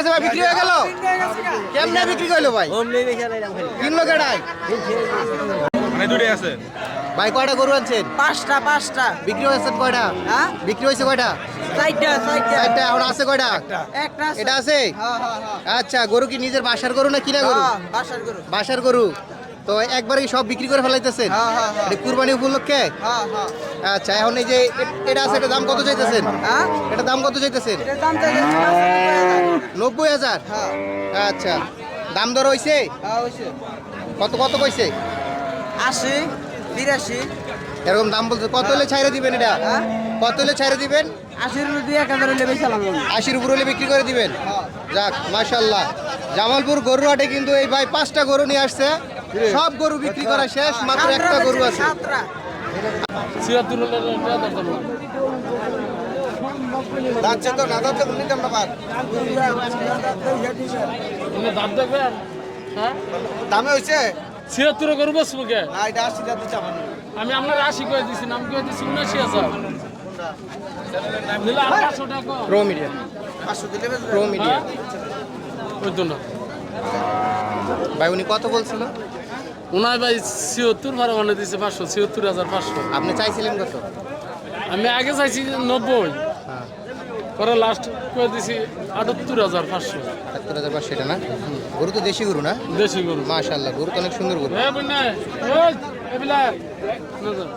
ভাই বিক্রি হয়ে গেল কেমনে বিক্রি করলো ভাই কিনলো কেডাই মানে দুটোই আছে ভাই কয়টা গরু আনছেন পাঁচটা বিক্রি হয়েছে কয়টা হ্যাঁ বিক্রি হয়েছে কয়টা চারটা একটা এখন আছে কয়টা একটা আছে। এটা আছে হ্যাঁ আচ্ছা গরু কি নিজের বাসার গরু না কিনা গরু বাসার গরু বাসার গরু তো একবারে কি সব বিক্রি করে ফেলাইতেছেন হ্যাঁ। এটা কুরবানি উপলক্ষে হ্যাঁ আচ্ছা এখন এই যে এটা আছে এটা দাম কত চাইতেছেন হ্যাঁ এটা দাম কত চাইতেছেন এটার দাম চাইছে 90,000 হ্যাঁ আচ্ছা দাম দর হইছে অবশ্যই কত কত কইছে 80 82 এরকম দাম বলছে কত হলে ছাইরে দিবেন এটা হ্যাঁ? কত হলে ছাইরে দিবেন 80 রুপি 1000 হলে বেচালাম 80-র উপর হলে বিক্রি করে দিবেন যাক মাশাআল্লাহ জামালপুর গরুর হাটে কিন্তু এই ভাই 5টা গরু নিয়ে আসছে সব গরু বিক্রি করা শেষ মাত্র একটা গরু আছে যাচ্ছে তো না যাচ্ছে নিতাম না পার দামে হইছে 76 করবো সুকে না এটা 80 যাচ্ছে চাপান আমি আপনার 80 করে দিছি নাম করে দিছি 79,000 দিলে 800 টাকা প্রো মিডিয়া 500 দিলে প্রো মিডিয়া ওই তো না ভাই উনি কত বলছিল উনাই ভাই 76 ভাড়া মানে দিছে 576,500 আপনি চাইছিলেন কত আমি আগে চাইছি 90 হ্যাঁ পরে লাস্ট করে দিছি 78,500 ৭৫,000 সেটা না গরু তো দেশি গরু না দেশি গরু মাশাআল্লাহ গরু তো অনেক সুন্দর গরু এ বন্যা ওই এবিলা নজর